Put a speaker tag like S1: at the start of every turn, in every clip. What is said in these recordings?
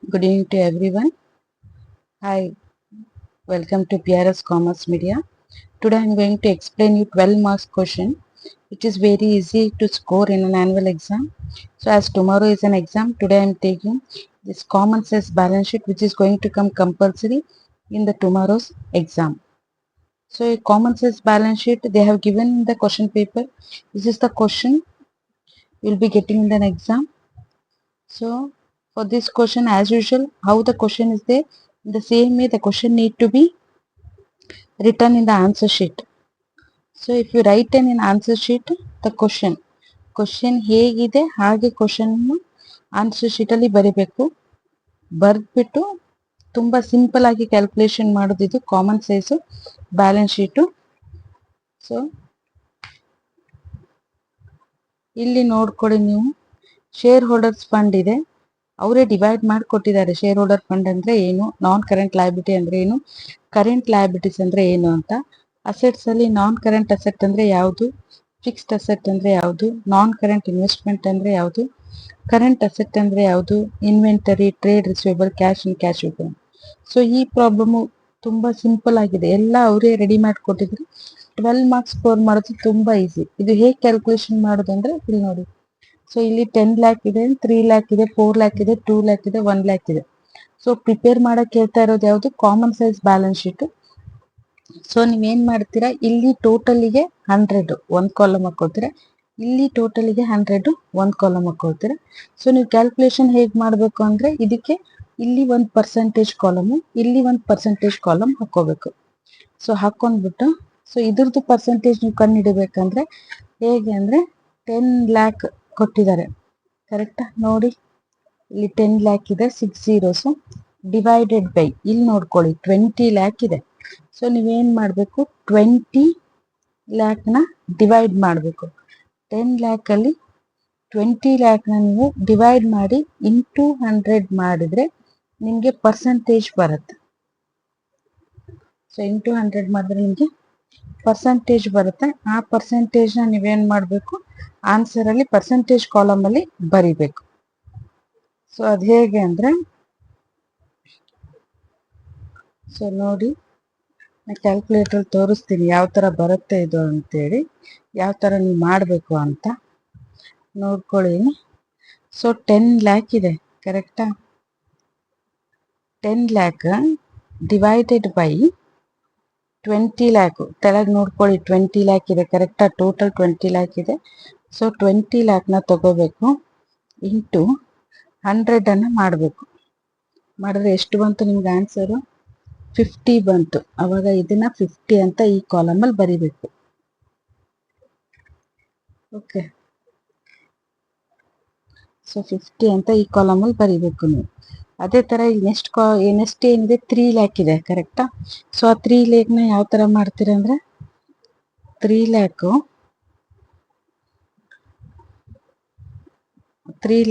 S1: Good evening to everyone. Hi, welcome to PRS Commerce Media. Today I am going to explain you 12 marks question. It is very easy to score in an annual exam. So as tomorrow is an exam, today I am taking this common sense balance sheet which is going to come compulsory in the tomorrow's exam. So a common sense balance sheet, they have given the question paper. This is the question you will be getting in an exam. So for this question, as usual, how the question is there, in the same way the question need to be written in the answer sheet. So if you write in answer sheet the question ಹೇಗಿದೆ ಹಾಗೆ question answer sheet ಅಲ್ಲಿ ಬರಿಬೇಕು. ಬರ್ದ್ಬಿಟ್ಟು ತುಂಬಾ simple ಆಗಿ calculation ಮಾಡೋದು ಇದು common size balance sheet. So ಇಲ್ಲಿ ನೋಡ್ಕೊಳ್ಳಿ ನೀವು, ಶೇರ್ ಹೋಲ್ಡರ್ಸ್ ಫಂಡ್ ಇದೆ, ಅವರೇ ಡಿವೈಡ್ ಮಾಡಿ ಕೊಟ್ಟಿದ್ದಾರೆ. ಶೇರ್ ಹೋಲ್ಡರ್ ಫಂಡ್ ಅಂದ್ರೆ ಏನು, ನಾನ್ ಕರೆಂಟ್ ಲಯಬಿಲಿಟಿ ಅಂದ್ರೆ ಏನು, ಕರೆಂಟ್ ಲಯಬಿಲಿಟೀಸ್ ಅಂದ್ರೆ ಏನು ಅಂತ. ಅಸೆಟ್ಸ್ ಅಲ್ಲಿ ನಾನ್ ಕರೆಂಟ್ ಅಸೆಟ್ ಅಂದ್ರೆ ಯಾವುದು, ಫಿಕ್ಸ್ಡ್ ಅಸೆಟ್ ಅಂದ್ರೆ ಯಾವುದು, ನಾನ್ ಕರೆಂಟ್ ಇನ್ವೆಸ್ಟ್ಮೆಂಟ್ ಅಂದ್ರೆ ಯಾವುದು, ಕರೆಂಟ್ ಅಸೆಟ್ ಅಂದ್ರೆ ಯಾವುದು, inventory, trade receivable, cash and cash equal. So ಈ ಪ್ರಾಬ್ಲಮ್ ತುಂಬಾ ಸಿಂಪಲ್ ಆಗಿದೆ, ಎಲ್ಲ ಅವರೇ ರೆಡಿ ಮಾಡಿ ಕೊಟ್ಟಿದ್ರು. 12 ಮಾರ್ಕ್ಸ್ ಸ್ಕೋರ್ ಮಾಡೋದು ತುಂಬಾ ಈಸಿ. ಇದು ಹೇಗೆ ಕ್ಯಾಲ್ಕುಲೇಷನ್ ಮಾಡೋದು ಅಂದ್ರೆ ಇಲ್ಲಿ ನೋಡಿ. ಸೊ ಇಲ್ಲಿ 10 ಲ್ಯಾಕ್ ಇದೆ, 3 ಲ್ಯಾಕ್ ಇದೆ, 4 ಲ್ಯಾಕ್ ಇದೆ, 2 ಲ್ಯಾಕ್ ಇದೆ, 1 ಲ್ಯಾಕ್ ಇದೆ. ಸೊ ಪ್ರಿಪೇರ್ ಮಾಡಕ್ ಹೇಳ್ತಾ ಇರೋದು ಯಾವುದು, common size balance sheet. So ನೀವೇನ್ ಮಾಡ್ತೀರಾ, ಇಲ್ಲಿ ಟೋಟಲಿಗೆ 100 ಒಂದ್ ಕಾಲಮ್ ಹಾಕೋತೀರಾ, ಇಲ್ಲಿ ಟೋಟಲಿಗೆ 100 ಒಂದ್ ಕಾಲಮ್ ಹಾಕೋತೀರಾ. ಸೊ ನೀವು ಕ್ಯಾಲ್ಕುಲೇಷನ್ ಹೇಗ್ ಮಾಡ್ಬೇಕು ಅಂದ್ರೆ, ಇದಕ್ಕೆ ಇಲ್ಲಿ ಒಂದು ಪರ್ಸೆಂಟೇಜ್ ಕಾಲಮ್, ಇಲ್ಲಿ ಒಂದು ಪರ್ಸೆಂಟೇಜ್ ಕಾಲಮ್ ಹಾಕೋಬೇಕು. ಸೊ ಹಾಕೊಂಡ್ಬಿಟ್ಟು, ಸೊ ಇದ್ರದ್ದು ಪರ್ಸೆಂಟೇಜ್ ನೀವು ಕಂಡು ಹಿಡಿಬೇಕಂದ್ರೆ ಹೇಗೆ ಅಂದ್ರೆ, 10 ಲ್ಯಾಕ್ ಕೊಟ್ಟಿದ್ದಾರೆ ಕರೆಕ್ಟಾ ನೋಡಿ. ಇಲ್ಲಿ 10 ಲ್ಯಾಕ್ ಇದೆ, 6 zeros ಡಿವೈಡೆಡ್ ಬೈ, ಇಲ್ಲಿ ನೋಡ್ಕೊಳ್ಳಿ 20 ಲ್ಯಾಕ್ ಇದೆ. ಸೊ ನೀವೇನ್ ಮಾಡಬೇಕು, 20 ಲ್ಯಾಕ್ನ ಡಿವೈಡ್ ಮಾಡಬೇಕು. 10 ಲ್ಯಾಕ್ ಅಲ್ಲಿ 20 ಲ್ಯಾಕ್ನ ನೀವು ಡಿವೈಡ್ ಮಾಡಿ ಇಂಟು 100 ಮಾಡಿದ್ರೆ ನಿಮಗೆ ಪರ್ಸೆಂಟೇಜ್ ಬರುತ್ತೆ. ಸೊ ಇಂಟು 100 ಮಾಡಿದ್ರೆ ನಿಮಗೆ ಪರ್ಸೆಂಟೇಜ್ ಬರುತ್ತೆ. ಆ ಪರ್ಸೆಂಟೇಜ್ನ ನೀವೇನ್ ಮಾಡಬೇಕು, ಆನ್ಸರ್ ಅಲ್ಲಿ ಪರ್ಸೆಂಟೇಜ್ ಕಾಲಮ್ ಅಲ್ಲಿ ಬರಿಬೇಕು. ಸೊ ಅದು ಹೇಗೆ ಅಂದ್ರೆ, ಸೊ ನೋಡಿ ನಾನು ಕ್ಯಾಲ್ಕುಲೇಟರ್ ತೋರಿಸ್ತೀನಿ ಯಾವ ತರ ಬರುತ್ತೆ ಇದು ಅಂತೇಳಿ, ಯಾವ ತರ ನೀವು ಮಾಡಬೇಕು ಅಂತ ನೋಡ್ಕೊಳ್ಳಿ. ಸೊ 10 ಲ್ಯಾಕ್ ಇದೆ ಕರೆಕ್ಟಾ, 10 ಲ್ಯಾಕ್ ಡಿವೈಡೆಡ್ ಬೈ 20 ಲ್ಯಾಕ್, ತೆಳಗೆ ನೋಡ್ಕೊಳ್ಳಿ 20 ಲ್ಯಾಕ್ ಇದೆ ಕರೆಕ್ಟಾ, ಟೋಟಲ್ 20 ಲ್ಯಾಕ್ ಇದೆ. ಸೊ 20 ಲ್ಯಾಕ್ನ ತಗೋಬೇಕು, ಇಂಟು 100 ಅನ್ನ ಮಾಡಬೇಕು. ಮಾಡಿದ್ರೆ ಎಷ್ಟು ಬಂತು ನಿಮ್ಗೆ ಆನ್ಸರು, 50 ಬಂತು. ಅವಾಗ ಇದನ್ನ 50 ಅಂತ ಈ ಕಾಲಮ್ ಅಲ್ಲಿ ಬರಿಬೇಕು. ಓಕೆ, ಸೊ 50 ಅಂತ ಈ ಕಾಲಮ್ ಅಲ್ಲಿ ಬರಿಬೇಕು ನೀವು. ಅದೇ ತರ ನೆಕ್ಸ್ಟ್ ಏನಿದೆ, 3 ಲ್ಯಾಕ್ ಇದೆ ಕರೆಕ್ಟಾ. ಸೊ ಆ 3 ಲ್ಯಾಕ್ನ ಯಾವ ತರ ಮಾಡ್ತೀರಾ ಅಂದ್ರೆ, 3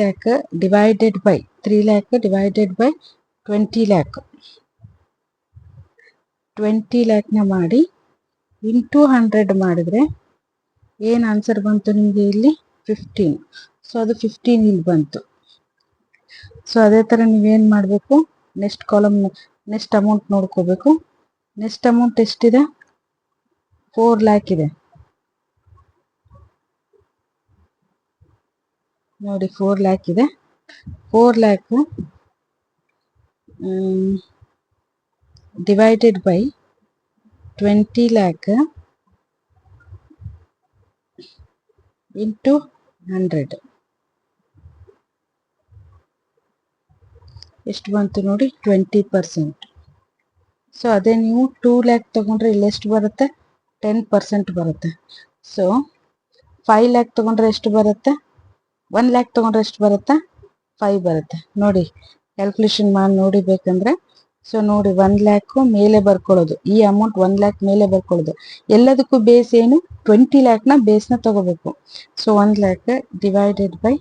S1: lac divided by 3 lac divided by 20 lakh, 20 ಲ್ಯಾಕ್ನ ಮಾಡಿ ಇಂಟು 100 ಮಾಡಿದ್ರೆ ಏನ್ ಆನ್ಸರ್ ಬಂತು ನಿಮಗೆ, ಇಲ್ಲಿ 15. ಸೊ ಅದು 15 ಇಲ್ಲಿ ಬಂತು. ಸೊ ಅದೇ ತರ ನೀವೇನ್ ಮಾಡಬೇಕು, ನೆಕ್ಸ್ಟ್ ಕಾಲಮ್ ನೆಕ್ಸ್ಟ್ ಅಮೌಂಟ್ ನೋಡ್ಕೋಬೇಕು. ನೆಕ್ಸ್ಟ್ ಅಮೌಂಟ್ ಎಷ್ಟಿದೆ, 4 ಲ್ಯಾಕ್ ಇದೆ ನೋಡಿ, 4 ಲ್ಯಾಕ್ ಇದೆ. 4 lac divided by 20 lakh into 100 ಎಷ್ಟು ಬಂತು ನೋಡಿ, 20%. ಸೊ ಅದೇ ನೀವು 2 ಲ್ಯಾಕ್ ತಗೊಂಡ್ರೆ ಇಲ್ಲಿ ಎಷ್ಟು ಬರುತ್ತೆ, 10% ಬರುತ್ತೆ. ಸೊ 5 ಲ್ಯಾಕ್ ತಗೊಂಡ್ರೆ ಎಷ್ಟು ಬರುತ್ತೆ, 1 ಲ್ಯಾಕ್ ತಗೊಂಡ್ರೆ ಎಷ್ಟು ಬರುತ್ತೆ, 5 ಬರುತ್ತೆ. ನೋಡಿ ಕ್ಯಾಲ್ಕುಲೇಷನ್ ಮಾಡಿ ನೋಡಿಬೇಕಂದ್ರೆ, ಸೊ ನೋಡಿ 1 ಲ್ಯಾಕ್ ಮೇಲೆ ಬರ್ಕೊಳ್ಳೋದು, ಈ ಅಮೌಂಟ್ 1 ಲ್ಯಾಕ್ ಮೇಲೆ ಬರ್ಕೊಳ್ಳೋದು. ಎಲ್ಲದಕ್ಕೂ ಬೇಸ್ ಏನು, 20 ಲ್ಯಾಕ್ನ ಬೇಸ್ನ ತಗೋಬೇಕು. So 1 lac divided by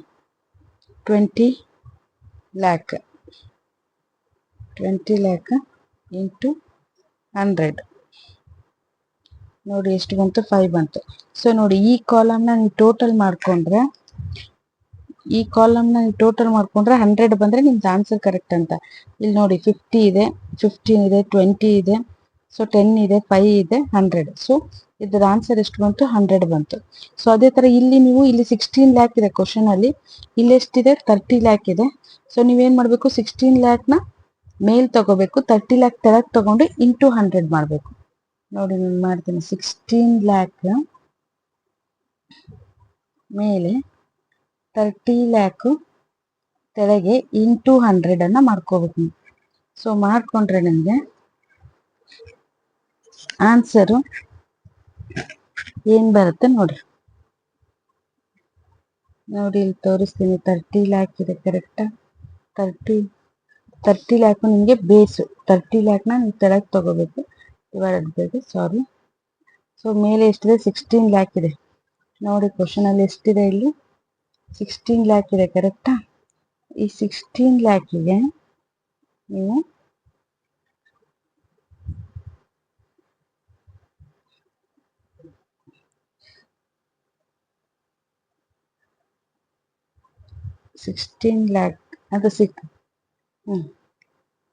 S1: 20 lakh, 20 lakh into 100 ನೋಡಿ ಎಷ್ಟು ಬಂತು, 5 ಬಂತು. ಸೊ ನೋಡಿ ಈ ಕಾಲಮ್ನ ನೀವು ಟೋಟಲ್ ಮಾಡ್ಕೊಂಡ್ರೆ ಈ ಕಾಲಮ್ನ ನೀವು ಟೋಟಲ್ ಮಾಡ್ಕೊಂಡ್ರೆ 100 ಬಂದರೆ ನಿಮ್ದು ಆನ್ಸರ್ ಕರೆಕ್ಟ್ ಅಂತ. ಇಲ್ಲಿ ನೋಡಿ 50 ಇದೆ, 15 ಇದೆ, 20 ಇದೆ, ಸೊ 10 ಇದೆ, 5 ಇದೆ, 100. ಸೊ ಇದ್ರ ಆನ್ಸರ್ ಎಷ್ಟು ಬಂತು? 100 ಬಂತು. ಸೊ ಅದೇ ಥರ ಇಲ್ಲಿ ನೀವು ಇಲ್ಲಿ 16 ಲ್ಯಾಕ್ ಇದೆ ಕ್ವಶನ್ ಅಲ್ಲಿ, ಇಲ್ಲಿ ಎಷ್ಟಿದೆ? 30 ಲ್ಯಾಕ್ ಇದೆ. ಸೊ ನೀವೇನು ಮಾಡಬೇಕು? 16 ಲ್ಯಾಕ್ನ ಮೇಲ್ ತಗೋಬೇಕು, 30 ಲ್ಯಾಕ್ ತೆಳಗೆ ತಗೊಂಡು ಇಂಟು 100 ಮಾಡಬೇಕು. ನೋಡಿ ನಾನು ಮಾಡ್ತೀನಿ. 16 ಲ್ಯಾಕ್ ಮೇಲೆ 30 ಲ್ಯಾಕ್ ತೆಳಗೆ ಇಂಟು 100 ಮಾಡ್ಕೋಬೇಕು ನೀವು. ಸೊ ಮಾಡ್ಕೊಂಡ್ರೆ ನನಗೆ ಆನ್ಸರು ಏನು ಬರುತ್ತೆ ನೋಡಿ. ನೋಡಿ ಇಲ್ಲಿ ತೋರಿಸ್ತೀನಿ. 30 ಲ್ಯಾಕ್ ಇದೆ ಕರೆಕ್ಟಾ? 30 ಲ್ಯಾಕ್ ನಿಮಗೆ ಬೇಸು. 30 ಲ್ಯಾಕ್ನ ನೀವು ತೆಳಗೆ ತಗೋಬೇಕು, ಡಿವೈಡೆಡ್ ಬೈ, ಸಾರಿ. ಸೊ ಮೇಲೆ ಎಷ್ಟಿದೆ? 16 ಲ್ಯಾಕ್ ಇದೆ. ನೋಡಿ ಕ್ವಶನಲ್ಲಿ ಎಷ್ಟಿದೆ? ಇಲ್ಲಿ 16 ಲ್ಯಾಕ್ ಇದೆ ಕರೆಕ್ಟಾ? ಈ 16 ಲ್ಯಾಕಿಗೆ ನೀವು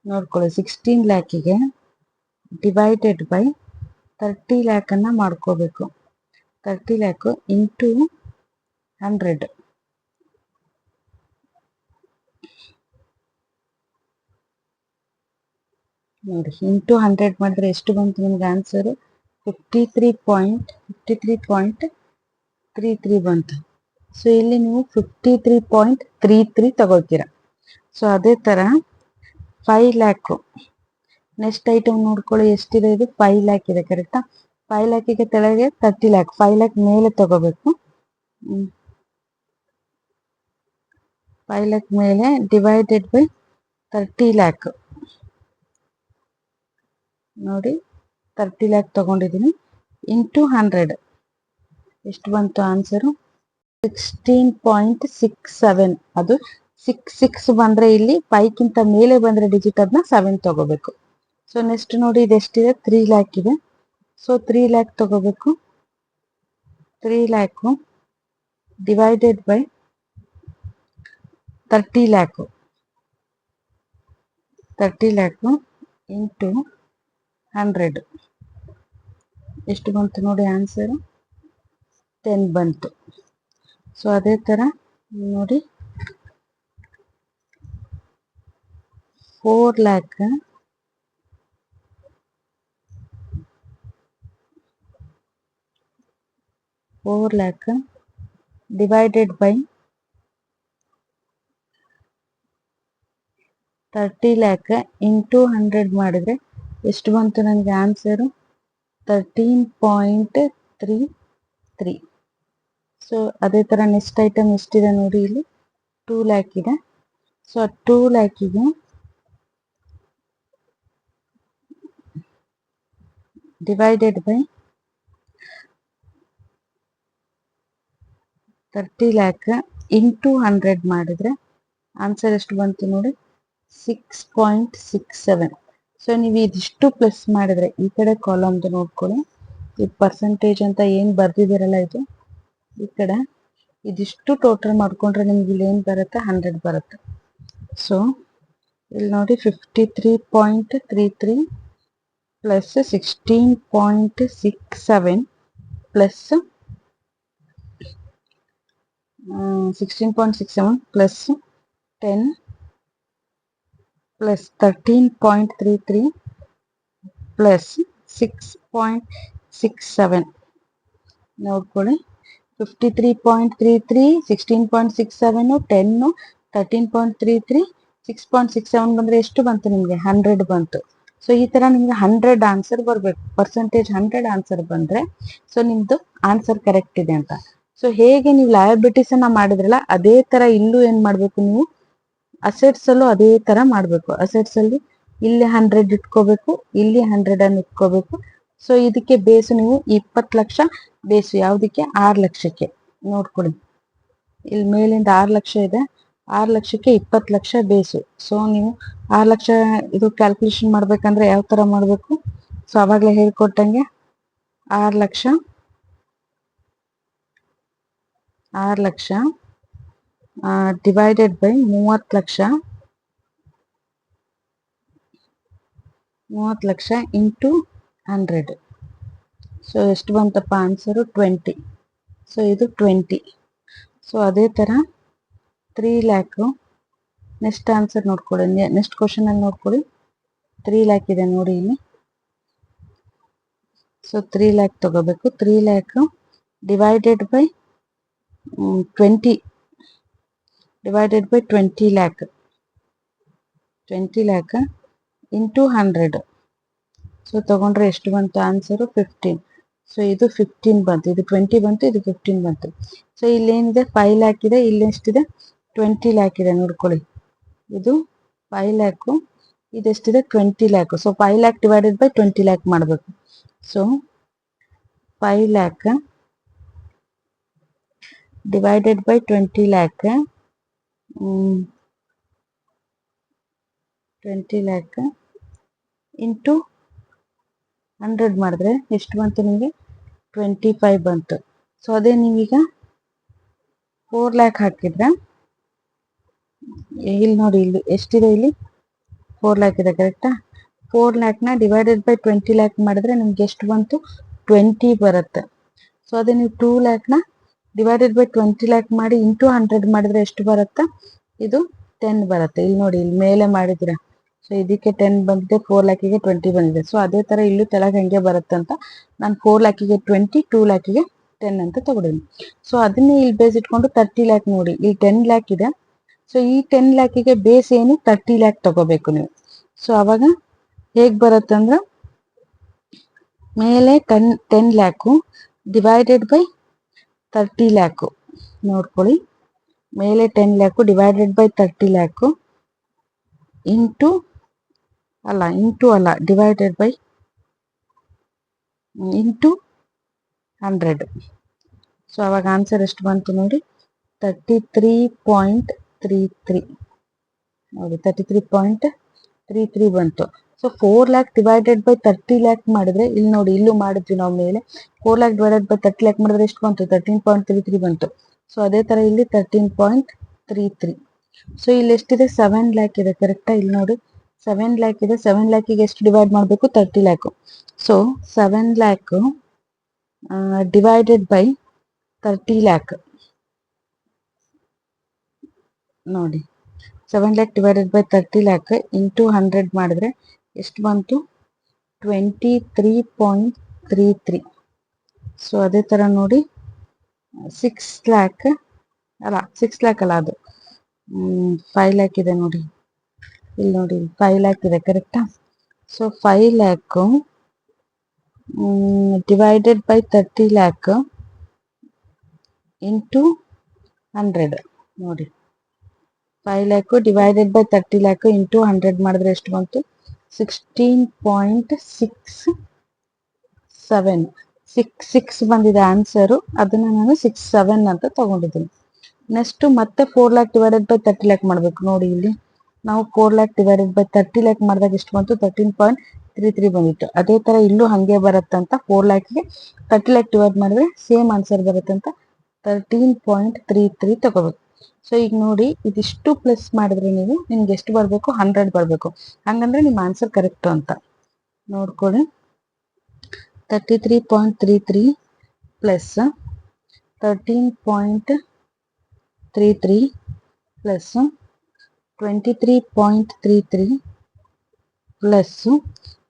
S1: ನೋಡ್ಕೊಳ್ಳಿ. 16 ಲ್ಯಾಕಿಗೆ ಡಿವೈಡೆಡ್ ಬೈ 30 ಲ್ಯಾಕನ್ನು ಮಾಡ್ಕೋಬೇಕು. 30 ಲ್ಯಾಕು ಇಂಟು 100. ನೋಡಿ ಇಂಟು 100 ಮಾಡಿದ್ರೆ ಎಷ್ಟು ಬಂತು ನಿಮ್ಗೆ ಆನ್ಸರು? 53.33 ಬಂತು. ಸೊ ಇಲ್ಲಿ ನೀವು 53.33 ತಗೋತೀರ. ಸೊ ಅದೇ ಥರ 5 ಲ್ಯಾಕು ನೆಕ್ಸ್ಟ್ ಐಟಮ್ ನೋಡ್ಕೊಳ್ಳಿ. ಎಷ್ಟಿದೆ? ಇದು 5 ಲ್ಯಾಕ್ ಇದೆ ಕರೆಕ್ಟಾ? 5 ಲ್ಯಾಕಿಗೆ ತೆಳಗೆ 30 ಲ್ಯಾಕ್, 5 ಲ್ಯಾಕ್ ಮೇಲೆ ತಗೋಬೇಕು. 5 ಲ್ಯಾಕ್ ಮೇಲೆ ಡಿವೈಡೆಡ್ ಬೈ 30 ಲ್ಯಾಕ್. ನೋಡಿ 30 ಲ್ಯಾಕ್ ತಗೊಂಡಿದ್ದೀನಿ, ಇಂಟು 100 ಎಷ್ಟು ಬಂತು ಆನ್ಸರು? 16.67. ಅದು 6 ಬಂದರೆ ಇಲ್ಲಿ 5ಕ್ಕಿಂತ ಮೇಲೆ ಬಂದರೆ ಡಿಜಿಟ್ ಅದನ್ನ 7 ತಗೋಬೇಕು. ಸೊ ನೆಕ್ಸ್ಟ್ ನೋಡಿ ಇದೆಷ್ಟಿದೆ? 3 ಲ್ಯಾಕ್ ಇದೆ. ಸೊ 3 ಲ್ಯಾಕ್ ತಗೋಬೇಕು. 3 lakh divided by 30 lakh. 30 lakh into 100 ಎಷ್ಟು ಬಂತು ನೋಡಿ ಆನ್ಸರು? 10 ಬಂತು. ಸೊ ಅದೇ ಥರ ನೋಡಿ 4 lac divided by 30 lakh into 100 ಮಾಡಿದರೆ ಎಷ್ಟು ಬಂತು ನನಗೆ ಆನ್ಸರು? 13.33. ಸೊ ಅದೇ ಥರ ನೆಕ್ಸ್ಟ್ ಐಟಮ್ ಎಷ್ಟಿದೆ ನೋಡಿ, ಇಲ್ಲಿ 2 ಲ್ಯಾಕ್ ಇದೆ. ಸೊ 2 ಲ್ಯಾಕಿಗೆ ಡಿವೈಡೆಡ್ ಬೈ 30 ಲ್ಯಾಕ್ ಇಂಟು 100 ಮಾಡಿದರೆ ಆನ್ಸರ್ ಎಷ್ಟು ಬಂತು ನೋಡಿ? 6.67. ಸೊ ನೀವು ಇದಿಷ್ಟು ಪ್ಲಸ್ ಮಾಡಿದರೆ ಈ ಕಡೆ ಕಾಲಮ್ದು ನೋಡ್ಕೊಳ್ಳಿ. ಈ ಪರ್ಸೆಂಟೇಜ್ ಅಂತ ಏನು ಬರ್ದಿದ್ದೀರಲ್ಲ, ಇದು ಈ ಕಡೆ ಇದಿಷ್ಟು ಟೋಟಲ್ ಮಾಡಿಕೊಂಡ್ರೆ ನಿಮ್ಗೆ ಇಲ್ಲಿ ಏನು ಬರುತ್ತೆ? 100 ಬರುತ್ತೆ. ಸೊ ಇಲ್ಲಿ ನೋಡಿ 53.33 plus 16.67 plus 16.67 plus 10 plus 13.33 plus 6.67 ನೋಡ್ಕೊಳ್ಳಿ. 53.33, 16.67, 10, 13.33, 6.67 ಬಂದರೆ ಎಷ್ಟು ಬಂತು ನಿಮಗೆ? 100 ಬಂತು. ಸೊ ಈ ಥರ ನಿಮಗೆ 100 ಆನ್ಸರ್ ಬರಬೇಕು. ಪರ್ಸೆಂಟೇಜ್ 100 ಆನ್ಸರ್ ಬಂದರೆ ಸೊ ನಿಮ್ಮದು ಆನ್ಸರ್ ಕರೆಕ್ಟ್ ಇದೆ ಅಂತ. ಸೊ ಹೇಗೆ ನೀವು ಲಯಬಿಲಿಟೀಸನ್ನು ಮಾಡಿದ್ರಲ್ಲ ಅದೇ ಥರ ಇಲ್ಲೂ ಏನು ಮಾಡಬೇಕು ನೀವು? ಅಸೆಟ್ಸಲ್ಲೂ ಅದೇ ಥರ ಮಾಡಬೇಕು. ಅಸೆಟ್ಸಲ್ಲಿ ಇಲ್ಲಿ 100 ಇಟ್ಕೋಬೇಕು, ಇಲ್ಲಿ 100 ಇಟ್ಕೋಬೇಕು. ಸೊ ಇದಕ್ಕೆ ಬೇಸು ನೀವು 20 ಲಕ್ಷ ಬೇಸು. ಯಾವುದಕ್ಕೆ? 6 ಲಕ್ಷಕ್ಕೆ. ನೋಡ್ಕೊಳ್ಳಿ ಇಲ್ಲಿ ಮೇಲಿಂದ 6 ಲಕ್ಷ ಇದೆ, 6 ಲಕ್ಷಕ್ಕೆ 20 ಲಕ್ಷ ಬೇಸು. ಸೊ ನೀವು 6 ಲಕ್ಷ ಇದು ಕ್ಯಾಲ್ಕುಲೇಷನ್ ಮಾಡಬೇಕಂದ್ರೆ ಯಾವ ಥರ ಮಾಡಬೇಕು? ಸೊ ಆವಾಗಲೇ ಹೇಳ್ಕೊಟ್ಟಂಗೆ 6 lakh divided by 30 lakh, 30 lakh into 100. So ಎಷ್ಟು ಬಂತಪ್ಪ ಆನ್ಸರು 20. ಸೊ ಇದು 20. ಸೊ ಅದೇ ಥರ 3 ಲ್ಯಾಕು. ನೆಕ್ಸ್ಟ್ ಆನ್ಸರ್ ನೋಡ್ಕೊಳ್ಳಿ, ನೆಕ್ಸ್ಟ್ ಕ್ವಶನಲ್ಲಿ ನೋಡ್ಕೊಳ್ಳಿ. 3 ಲ್ಯಾಕ್ ಇದೆ ನೋಡಿ ಇಲ್ಲಿ. ಸೊ 3 ಲ್ಯಾಕ್ ತಗೋಬೇಕು. 3 lac divided by 20 lakh, 20 lakh into 100. So ತಗೊಂಡ್ರೆ ಎಷ್ಟು ಬಂತು ಆನ್ಸರು 15. ಸೊ ಇದು 15 ಬಂತು, ಇದು 20 ಬಂತು, ಇದು 15 ಬಂತು. ಸೊ ಇಲ್ಲೇನಿದೆ 5 ಲ್ಯಾಕ್ ಇದೆ, ಇಲ್ಲಿ ಎಷ್ಟಿದೆ 20 ಲ್ಯಾಕ್ ಇದೆ ನೋಡ್ಕೊಳ್ಳಿ. ಇದು 5 ಲ್ಯಾಕು, ಇದೆಷ್ಟಿದೆ 20 lakh. So 5 lakh divided by 20 lakh ಮಾಡಬೇಕು. So 5 lakh divided by 20 lakh, 20 lakh into 100 ಮಾಡಿದ್ರೆ ಎಷ್ಟು ಬಂತು ನಿಮಗೆ 25 ಬಂತು. ಸೊ ಅದೇ ನೀವೀಗ 4 ಲ್ಯಾಕ್ ಹಾಕಿದ್ರೆ ಇಲ್ಲಿ ನೋಡಿ, ಇಲ್ಲಿ ಎಷ್ಟಿದೆ, ಇಲ್ಲಿ 4 ಲ್ಯಾಕ್ ಇದೆ ಕರೆಕ್ಟಾ. 4 ಲ್ಯಾಕ್ನ ಡಿವೈಡೆಡ್ ಬೈ 20 ಲ್ಯಾಕ್ ಮಾಡಿದ್ರೆ ನಿಮ್ಗೆ ಎಷ್ಟು ಬಂತು 20 ಬರುತ್ತೆ. ಸೊ ಅದೇ ನೀವು 2 ಲ್ಯಾಕ್ನ ಡಿವೈಡೆಡ್ ಬೈ 20 ಲ್ಯಾಕ್ ಮಾಡಿ ಇಂಟು 100 ಮಾಡಿದ್ರೆ ಎಷ್ಟು ಬರುತ್ತೆ, ಇದು 10 ಬರುತ್ತೆ. ಇಲ್ಲಿ ನೋಡಿ, ಇಲ್ಲಿ ಮೇಲೆ ಮಾಡಿದ್ದೀರಾ. ಸೊ ಇದಕ್ಕೆ 10 ಬಂದಿದೆ, 4 ಲ್ಯಾಕಿಗೆ 20 ಬಂದಿದೆ. ಸೊ ಅದೇ ಥರ ಇಲ್ಲೂ ಕೆಳಗೆ ಹೆಂಗೆ ಬರುತ್ತೆ ಅಂತ ನಾನು 4 ಲ್ಯಾಕಿಗೆ 20, 2 ಲ್ಯಾಕಿಗೆ 10 ಅಂತ ತಗೊಂಡಿದ್ದೀನಿ. ಸೊ ಅದನ್ನೇ ಇಲ್ಲಿ ಬೇಸ್ ಇಟ್ಕೊಂಡು 30 ಲ್ಯಾಕ್ ನೋಡಿ, ಇಲ್ಲಿ 10 ಲ್ಯಾಕ್ ಇದೆ. ಸೊ ಈ 10 ಲ್ಯಾಕಿಗೆ ಬೇಸ್ ಏನು 30 ಲ್ಯಾಕ್ ತಗೋಬೇಕು ನೀವು. ಸೊ ಅವಾಗ ಹೇಗೆ ಬರುತ್ತೆ ಅಂದ್ರೆ ಮೇಲೆ 10 ಲ್ಯಾಕು ಡಿವೈಡೆಡ್ ಬೈ 30 ಲ್ಯಾಕು ನೋಡ್ಕೊಳ್ಳಿ. ಮೇಲೆ 10 lakh divided by 30 lakh into divided by into 100. So ಅವಾಗ ಆನ್ಸರ್ ಎಷ್ಟು ಬಂತು ನೋಡಿ 33.33 ನೋಡಿ, 33.33 ಬಂತು. So 4 lac divided by 30 lac ಮಾಡಿದ್ರೆ ಇಲ್ಲಿ ನೋಡಿ, ಇಲ್ಲೂ ಮಾಡಿದ್ವಿ ನಾವು ಮೇಲೆ 4 ಲ್ಯಾಕ್ ಡಿವೈಡೆಡ್ ಬೈ 30 ಲ್ಯಾಕ್ ಮಾಡಿದ್ರೆ ಎಷ್ಟು ಬಂತು 13.33 ಬಂತು. ಸೊ ಅದೇ ಥರ ಇಲ್ಲಿ 13.33. ಸೊ ಇಲ್ಲಿ ಎಷ್ಟಿದೆ 7 ಲ್ಯಾಕ್ ಇದೆ ಕರೆಕ್ಟಾ. ಇಲ್ಲಿ ನೋಡಿ 7 ಲ್ಯಾಕ್ ಇದೆ. 7 ಲ್ಯಾಕಿಗೆ ಎಷ್ಟು ಡಿವೈಡ್ ಮಾಡಬೇಕು 30 lakh. So 7 lakh divided by 30 lac ನೋಡಿ, 7 lac divided by 30 lakh into 100 ಮಾಡಿದ್ರೆ ಎಷ್ಟು ಬಂತು 23.33. ಸೊ ಅದೇ ಥರ ನೋಡಿ 6 ಲ್ಯಾಕ್ ಅಲ್ಲ, ಅದು 5 ಲ್ಯಾಕ್ ಇದೆ ನೋಡಿ, ಇಲ್ಲಿ ನೋಡಿ 5 ಲ್ಯಾಕ್ ಇದೆ ಕರೆಕ್ಟಾ. So 5 lakh divided by 30 lakh into 100 ನೋಡಿ, 5 lakh divided by 30 lakh into 100 ಮಾಡಿದ್ರೆ ಎಷ್ಟು ಬಂತು 16.67. 6 ಬಂದಿದೆ ಆನ್ಸರು, ಅದನ್ನು ನಾನು 67 ಅಂತ ತಗೊಂಡಿದ್ದೀನಿ. ನೆಕ್ಸ್ಟ್ ಮತ್ತೆ 4 ಲ್ಯಾಕ್ ಡಿವೈಡೆಡ್ ಬೈ 30 ಲ್ಯಾಕ್ ಮಾಡಬೇಕು. ನೋಡಿ ಇಲ್ಲಿ ನಾವು 4 ಲ್ಯಾಕ್ ಡಿವೈಡೆಡ್ ಬೈ 30 ಲ್ಯಾಕ್ ಮಾಡಿದಾಗ ಎಷ್ಟು ಬಂತು 13.33 ಬಂದಿತ್ತು. ಅದೇ ಥರ ಇಲ್ಲೂ ಹಾಗೆ ಬರುತ್ತಂತ 4 ಲ್ಯಾಕಿಗೆ 30 ಲ್ಯಾಕ್ ಡಿವೈಡ್ ಮಾಡಿದ್ರೆ ಸೇಮ್ ಆನ್ಸರ್ ಬರುತ್ತಂತ 13.33 ತಗೋಬೇಕು. ಸೊ ಈಗ ನೋಡಿ, ಇದಿಷ್ಟು ಪ್ಲಸ್ ಮಾಡಿದ್ರೆ ನಿಮ್ಗೆ ಎಷ್ಟು ಬರಬೇಕು 100 ಬರಬೇಕು. ಹಂಗಂದ್ರೆ ನಿಮ್ಮ ಆನ್ಸರ್ ಕರೆಕ್ಟು ಅಂತ ನೋಡ್ಕೊಳ್ಳಿ. 33.33 plus 13.33 plus 23.33 plus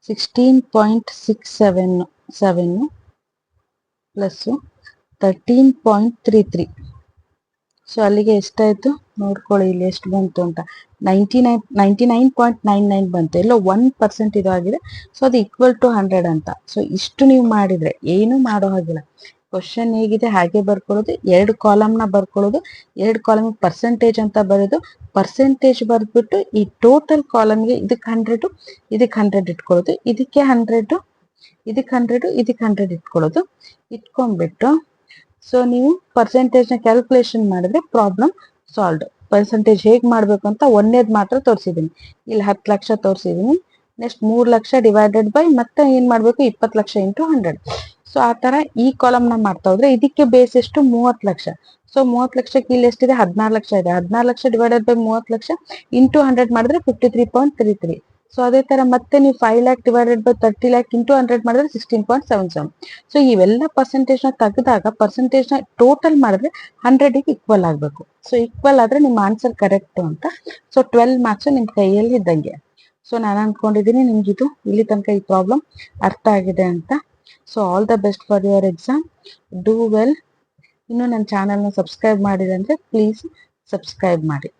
S1: 16.67 plus 13.33. So ಅಲ್ಲಿಗೆ ಎಷ್ಟಾಯಿತು ನೋಡ್ಕೊಳ್ಳಿ, ಇಲ್ಲಿ ಎಷ್ಟು ಬಂತು ಅಂತ 99.99 ಬಂತು. ಎಲ್ಲೋ 1% ಇದು ಆಗಿದೆ. ಸೊ ಅದು ಈಕ್ವಲ್ ಟು 100 ಅಂತ. ಸೊ ಇಷ್ಟು ನೀವು ಮಾಡಿದರೆ ಏನೂ ಮಾಡೋ ಹಾಗಿಲ್ಲ. ಕ್ವಶನ್ ಹೇಗಿದೆ ಹಾಗೆ ಬರ್ಕೊಳ್ಳೋದು, 2 ಕಾಲಮ್ನ ಬರ್ಕೊಳ್ಳೋದು, 2 ಕಾಲಮ್ಗೆ ಪರ್ಸೆಂಟೇಜ್ ಅಂತ ಬರೋದು, ಪರ್ಸೆಂಟೇಜ್ ಬರೆದ್ಬಿಟ್ಟು ಈ ಟೋಟಲ್ ಕಾಲಮ್ಗೆ ಇದಕ್ಕೆ 100, ಇದಕ್ಕೆ 100 ಇಟ್ಕೊಳ್ಳೋದು, ಇದಕ್ಕೆ 100, ಇದಕ್ಕೆ 100, ಇದಕ್ಕೆ 100 ಇಟ್ಕೊಳ್ಳೋದು. ಇಟ್ಕೊಂಡ್ಬಿಟ್ಟು ಸೊ ನೀವು ಪರ್ಸೆಂಟೇಜ್ನ ಕ್ಯಾಲ್ಕುಲೇಷನ್ ಮಾಡಿದ್ರೆ ಪ್ರಾಬ್ಲಮ್ ಸಾಲ್ವ್ಡ್. ಪರ್ಸೆಂಟೇಜ್ ಹೇಗೆ ಮಾಡಬೇಕು ಅಂತ ಒಂದೇದು ಮಾತ್ರ ತೋರಿಸಿದ್ದೀನಿ. ಇಲ್ಲಿ 10 ಲಕ್ಷ ತೋರಿಸಿದ್ದೀನಿ. ನೆಕ್ಸ್ಟ್ 3 ಲಕ್ಷ ಡಿವೈಡೆಡ್ ಬೈ ಮತ್ತೆ ಏನು ಮಾಡಬೇಕು 20 ಲಕ್ಷ ಇಂಟು 100. ಸೊ ಆ ತರ ಈ ಕಾಲಮ್ ನ ಮಾಡ್ತಾ ಹೋದ್ರೆ ಇದಕ್ಕೆ ಬೇಸ್ ಎಷ್ಟು 30 ಲಕ್ಷ. ಸೊ 30 ಲಕ್ಷಕ್ಕೆ ಇಲ್ಲಿ ಎಷ್ಟಿದೆ 16 ಲಕ್ಷ ಇದೆ. 16 lakh divided by 30 lakh into 100 ಮಾಡಿದ್ರೆ 53.33. ಸೊ ಅದೇ ತರ ಮತ್ತೆ ನೀವು 5 lakh divided by 30 lakh into 100 ಮಾಡಿದ್ರೆ 16.77. ಸೊ ಇವೆಲ್ಲ ಪರ್ಸೆಂಟೇಜ್ ನ ತೆಗೆದಾಗ ಪರ್ಸೆಂಟೇಜ್ ನ ಟೋಟಲ್ ಮಾಡಿದ್ರೆ 100 ಗೆ ಈಕ್ವಲ್ ಆಗ್ಬೇಕು. ಸೊ ಈಕ್ವಲ್ ಆದ್ರೆ ನಿಮ್ಮ ಆನ್ಸರ್ ಕರೆಕ್ಟ್ ಅಂತ. ಸೊ 12 ಮಾರ್ಕ್ಸ್ ನಿಮ್ ಕೈಯಲ್ಲಿ ಇದ್ದಂಗೆ. ಸೊ ನಾನು ಅನ್ಕೊಂಡಿದ್ದೀನಿ ನಿಮ್ಗಿದು ಇಲ್ಲಿ ತನಕ ಈ ಪ್ರಾಬ್ಲಮ್ ಅರ್ಥ ಆಗಿದೆ ಅಂತ. So all the best for your exam. Do well. ಇನ್ನು ನನ್ನ ಚಾನಲ್ನ ಸಬ್ಸ್ಕ್ರೈಬ್ ಮಾಡಿದ್ರೆ ಪ್ಲೀಸ್ ಸಬ್ಸ್ಕ್ರೈಬ್ ಮಾಡಿ.